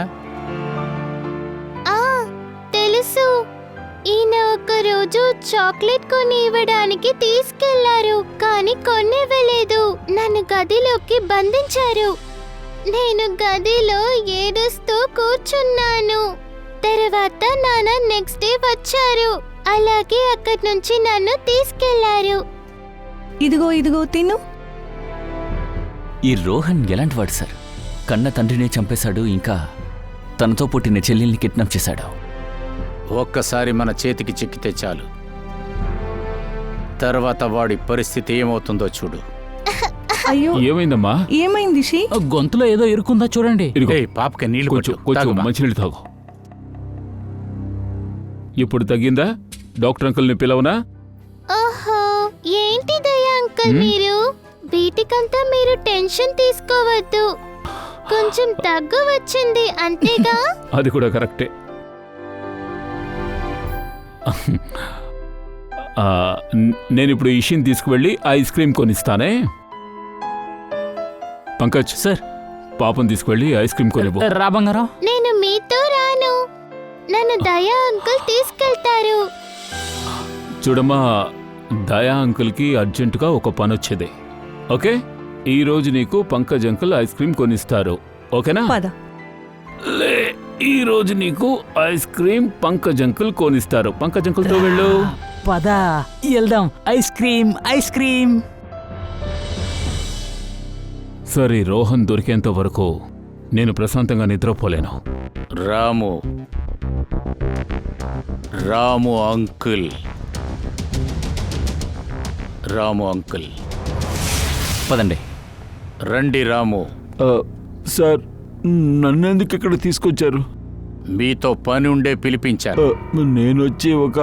S6: తెలుసు. ఈయన ఒక రోజు చాక్లెట్ కొని ఇవ్వడానికి తీసుకెళ్లారు, కానీ కొనివ్వలేదు. నన్ను గదిలోకి బంధించారు. నేను గదిలో ఏడుస్తూ కూర్చున్నాను. తర్వాత నాన్న నెక్స్ట్ డే వచ్చారు. అలాగే అక్కడి నుంచి నన్ను తీసుకెళ్లారు.
S5: ఇదిగో తిను.
S10: ఈ రోహన్ ఎలాంటి వాడు సార్? కన్న తండ్రినే చంపేశాడు, ఇంకా తనతో పుట్టిన చెల్లెల్ని కిడ్నాప్ చేశాడు.
S9: ఒక్కసారి మన చేతికి చిక్కితే చాలు, తర్వాత వాడి పరిస్థితి ఏమవుతుందో చూడు.
S5: అయ్యో,
S3: ఏమైందమ్మా?
S5: ఏమైంది?
S8: గొంతులో ఏదో ఇరుకుందా చూడండి.
S9: పాపకి నీళ్ళు
S3: కొంచెం మంచినీళ్ళు తాగు. ఇప్పుడు తగ్గిందా? డాక్టర్ అంకుల్ని పిలవనా?
S6: ఓహో, ఏంటి దయా అంకుల్ మీరు? వీటికంతా మీరు టెన్షన్ తీసుకోవద్దు. కొంచెం తగ్గు వచ్చింది అంతేగా.
S3: అది కూడా కరెక్టే. నేను ఇప్పుడు ఇషిని తీసుకువెళ్ళి ఐస్ క్రీమ్ కొనిస్తానే. పంకజ్
S8: సార్,
S3: పాపం తీసుకువెళ్ళి ఐస్ క్రీమ్ కొనివ్వు.
S8: రా బంగారం.
S6: నేను మీతో రాను, నన్ను దయా అంకుల్ తీసుకెళ్తారు.
S3: చూడమ్మా, దయా అంకుల్కి అర్జెంటుగా ఒక పని వచ్చేది. ఓకే, ఈ రోజు నీకు పంకజ్ అంకుల్ ఐస్ క్రీమ్ కొనిస్తారు. ఓకేనా?
S5: పద.
S3: ఈ రోజు నీకు ఐస్ క్రీమ్ పంకజ్ అంకుల్ కొనిస్తారు. పంకజ్ అంకుల్తో వెళ్ళు.
S8: పద వెళ్దాం. Ice cream.
S3: సరే, రోహన్ దొరికేంత వరకు నేను ప్రశాంతంగా నిద్రపోలేను.
S9: రాము రాము అంకుల్ రాము అంకుల్
S10: పదండి.
S9: రండి రాము.
S4: సార్, నన్నెందుకు ఇక్కడ తీసుకొచ్చారు?
S9: మీతో పని ఉండే పిలిపించాను.
S4: నేనొచ్చి ఒక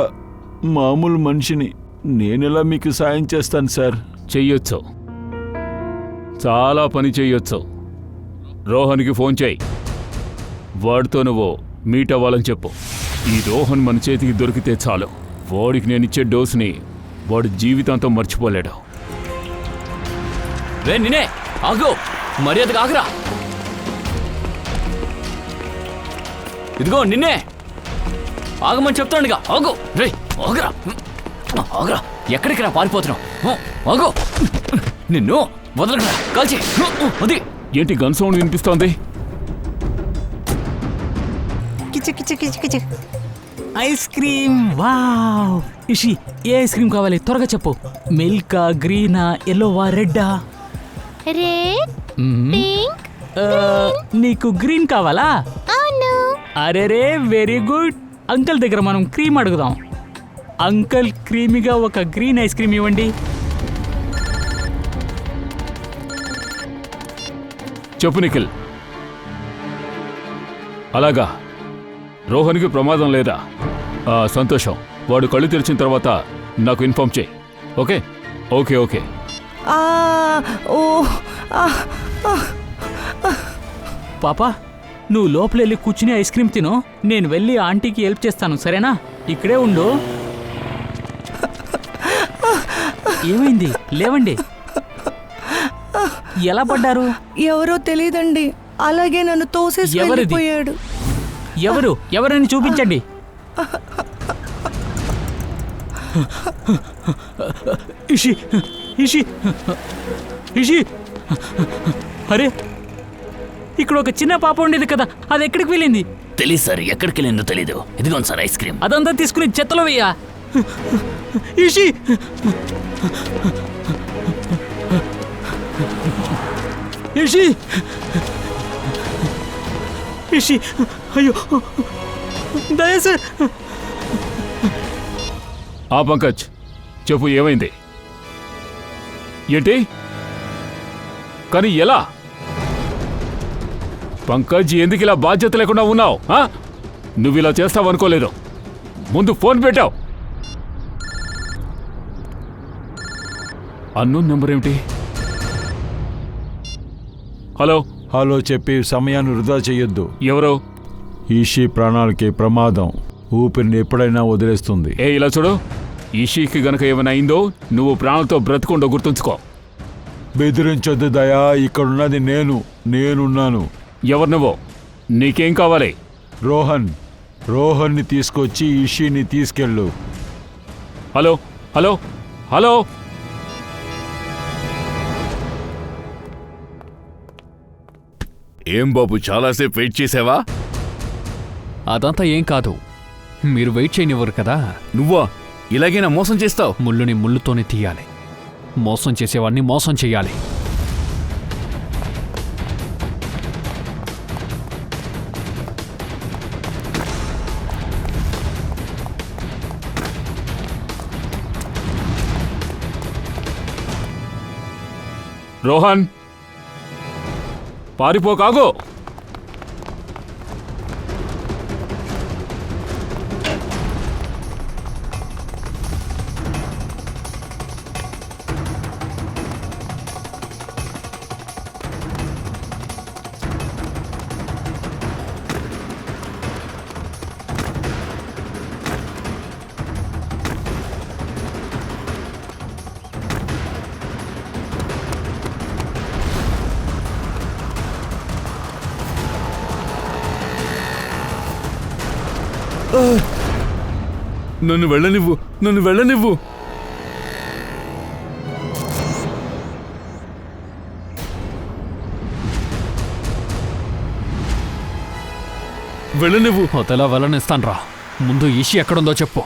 S4: మామూలు మనిషిని. నేనెలా మీకు సాయం చేస్తాను సార్?
S3: చెయ్యొచ్చు, చాలా పని చెయ్యొచ్చు. రోహన్కి ఫోన్ చేయి. వాడితో నువ్వు మీట్ అవ్వాలని చెప్పు. ఈ రోహన్ మన చేతికి దొరికితే చాలు, వాడికి నేనిచ్చే డోస్ని వాడు జీవితాంతం మర్చిపోలేడు.
S10: రే నిన్నే, ఆగు, మర్యాదగా ఆగురా. ఇదిగో నిన్నే, ఆగమని చెప్తానుగా, ఆగు. రే ఆగురా, ఆగురా. ఎక్కడికి రా పారిపోతున్నావు? ఆగు, నిన్ను వదలకరా, కాల్చి. అది
S3: ఏంటి గన్ సౌండ్ వినిపిస్తోంది?
S8: Ice cream, wow. ఇషి, ఏ ఐస్ క్రీమ్ కావాలి? త్వరగా చెప్పు. మిల్కా, గ్రీనా, ఎల్లోవా, రెడ్డా?
S6: Red, pink.
S8: నీకు గ్రీన్ కావాలా?
S6: అవును.
S8: అరేరే, వెరీ గుడ్. అంకుల్ దగ్గర మనం క్రీమ్ అడుగుదాం. అంకుల్, క్రీమీగా ఒక గ్రీన్ ఐస్ క్రీమ్ ఇవ్వండి.
S3: చెప్పు నిఖిల్. అలాగా, రోహన్కి ప్రమాదం లేదా? సంతోషం. వాడు కళ్ళు తెరిచిన తర్వాత నాకు ఇన్ఫార్మ్ చేయి. Okay okay okay.
S8: పాపా, నువ్వు లోపలెళ్ళి కూర్చుని ఐస్ క్రీమ్ తిను. నేను వెళ్ళి ఆంటీకి హెల్ప్ చేస్తాను, సరేనా? ఇక్కడే ఉండు. ఏమైంది? లేవండి. ఎలా పడ్డారు?
S5: ఎవరో తెలియదండి, అలాగే నన్ను తోసేసి
S8: ఎవరిది?
S5: వెళ్ళిపోయాడు.
S8: ఎవరని చూపించండి. ఇషి, ఇషి, ఇషి. అరే, ఇక్కడ ఒక చిన్న పాప ఉండేది కదా, అది ఎక్కడికి వెళ్ళింది?
S10: తెలీదు సార్, ఎక్కడికి వెళ్ళిందో తెలీదు. ఇదిగోండి సార్ ఐస్ క్రీమ్.
S8: అదంతా తీసుకుని చెత్తలో వెయ్యా. ఇషి, ఇషి, ఇషి. అయ్యో, దయా సార్.
S3: ఆ పంకజ్, చెప్పు, ఏమైంది? ఏంటి? కానీ ఎలా? పంకజ్, ఎందుకు ఇలా బాధ్యత లేకుండా ఉన్నావు? నువ్వు ఇలా చేస్తావనుకోలేదు. ముందు ఫోన్ పెట్టావు. అన్నోన్ నెంబర్ ఏమిటి? హలో
S4: హలో చెప్పి సమయాన్ని వృధా చెయ్యొద్దు.
S3: ఎవరు?
S4: ఈషి ప్రాణాలకి ప్రమాదం. ఊపిరిని ఎప్పుడైనా వదిలేస్తుంది.
S3: ఇలా చూడు, ఈషీకి గనక ఏమైనా అయిందో నువ్వు ప్రాణాలతో బ్రతుకుండో గుర్తుంచుకో.
S4: బెదిరించొద్దు దయా, ఇక్కడున్నది నేనున్నాను.
S3: ఎవరు నువ్వు? నీకేం కావాలి?
S4: రోహన్ని తీసుకొచ్చి ఈషిని తీసుకెళ్ళు.
S3: Hello hello hello.
S2: ఏం బాబు, చాలాసేపు వెయిట్ చేసావా?
S1: అదంతా ఏం కాదు, మీరు వెయిట్ చేయనివ్వరు కదా.
S2: నువ్వా ఇలాగైనా మోసం చేస్తావు?
S1: ముళ్ళుని ముళ్ళుతోనే తీయాలి, మోసం చేసేవాడిని మోసం చెయ్యాలి.
S3: రోహన్, పారిపోకాగో.
S2: నన్ను వెళ్ళనివ్వు, నన్ను వెళ్ళనివ్వు. వెళ్ళనివ్వు.
S1: వదలా వెళ్ళనిస్తాను రా. ముందు ఈషి ఎక్కడుందో చెప్పు.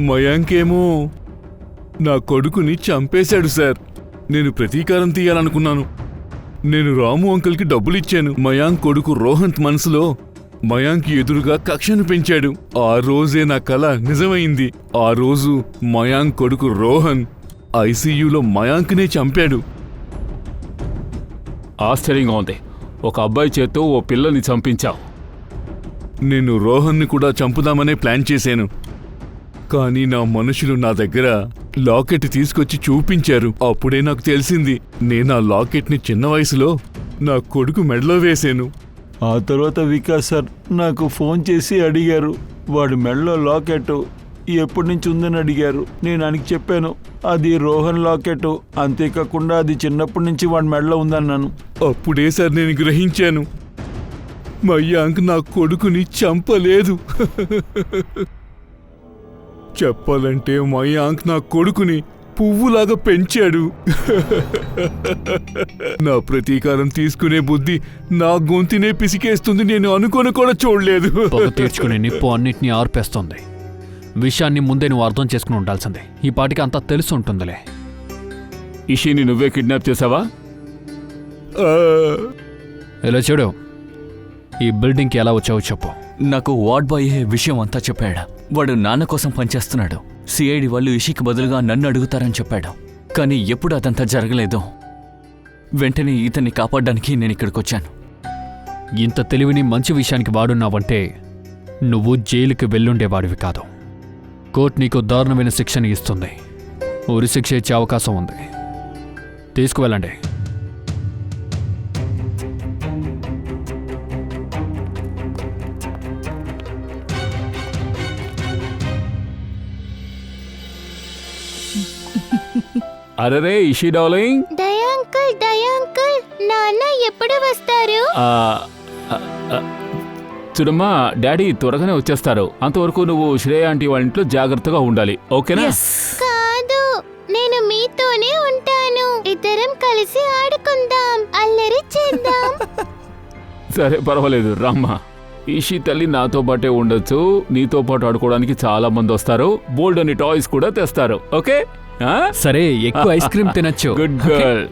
S2: మయాంకేమో నా కొడుకుని చంపేశాడు సార్. నేను ప్రతీకారం తీయాలనుకున్నాను. నేను రాము అంకుల్కి డబ్బులిచ్చాను. మయాంక్ కొడుకు రోహంత్ మనసులో మయాంక్ ఎదురుగా కక్షను పెంచాడు. ఆ రోజే నా కల నిజమైంది. ఆ రోజు మయాంక్ కొడుకు రోహన్ ఐసీయూలో మయాంక్నే చంపాడు.
S3: ఆశ్చర్యంగా ఉంది. ఒక అబ్బాయి చేత్తో ఓ పిల్లని చంపించావు.
S2: నేను రోహన్ని కూడా చంపుదామనే ప్లాన్ చేశాను. కానీ నా మనుషులు నా దగ్గర లాకెట్ తీసుకొచ్చి చూపించారు. అప్పుడే నాకు తెలిసింది. నేను ఆ లాకెట్ని చిన్న వయసులో నా కొడుకు మెడలో వేశాను.
S4: ఆ తర్వాత వికాస్ సార్ నాకు ఫోన్ చేసి అడిగారు, వాడి మెడలో లాకెట్ ఎప్పటి నుంచి ఉందని అడిగారు. నేను ఆయనకి చెప్పాను, అది రోహన్ లాకెట్, అంతేకాకుండా అది చిన్నప్పటి నుంచి వాడి మెడలో ఉందన్నాను.
S2: అప్పుడే సార్ నేను గ్రహించాను, మయాంక్ నా కొడుకుని చంపలేదు. చెప్పాలంటే మయాంక్ నా కొడుకుని పువ్వులాగా పెంచాడు. నా ప్రతీకారం తీసుకునే బుద్ధి నా గొంతునే పిసికేస్తుంది. నేను అనుకోని కూడా చూడలేదు.
S1: పొగ తీర్చుకునే నిప్పు అన్నిటినీ ఆర్పేస్తోంది. విషయాన్ని ముందే నువ్వు అర్థం చేసుకుని ఉండాల్సిందే. ఈ పాటికి అంతా తెలిసి ఉంటుందిలే.
S3: ఇషిని నువ్వే కిడ్నాప్ చేసావా?
S1: ఇలా చూడు, ఈ బిల్డింగ్కి ఎలా వచ్చావో చెప్పు.
S10: నాకు వార్డ్ బాయ్ విషయం అంతా చెప్పాడు. వాడు నాన్న కోసం పనిచేస్తున్నాడు. సిఐడి వాళ్ళు ఇషికి బదులుగా నన్ను అడుగుతారని చెప్పాడు. కానీ ఎప్పుడు అదంతా జరగలేదు. వెంటనే ఇతన్ని కాపాడడానికి నేను ఇక్కడికొచ్చాను.
S1: ఇంత తెలివిని మంచి విషయానికి వాడున్నావంటే నువ్వు జైలుకి వెళ్ళుండేవాడివి కాదు. కోర్టు నీకు దారుణమైన శిక్షని ఇస్తుంది. ఉరి శిక్ష ఇచ్చే అవకాశం ఉంది. తీసుకువెళ్ళండి.
S3: అరే ఇషి డార్లింగ్.
S6: దయా అంకుల్, నాన్న ఎప్పుడు వస్తారు?
S3: చూడమ్మా, డాడీ త్వరగానే వచ్చేస్తారు. అంతవరకు నువ్వు శ్రేయ ఆంటీ వాళ్ళ ఇంట్లో జాగ్రత్తగా ఉండాలి, ఓకేనా?
S6: కాదు, నేను మీతోనే ఉంటాను. ఇద్దరం కలిసి ఆడుకుందాం, అల్లరి చేద్దాం.
S3: సరే, పర్వాలేదు, రామ్మా. ఇషి తల్లి నాతో పాటే ఉండొచ్చు. నీతో పాటు ఆడుకోవడానికి చాలా మంది వస్తారు. బోల్డ్ అని టాయ్స్ కూడా తెస్తారు, ఓకే?
S1: సరే, ఎక్కువ ఐస్ క్రీమ్ తినచ్చు.
S3: Good girl.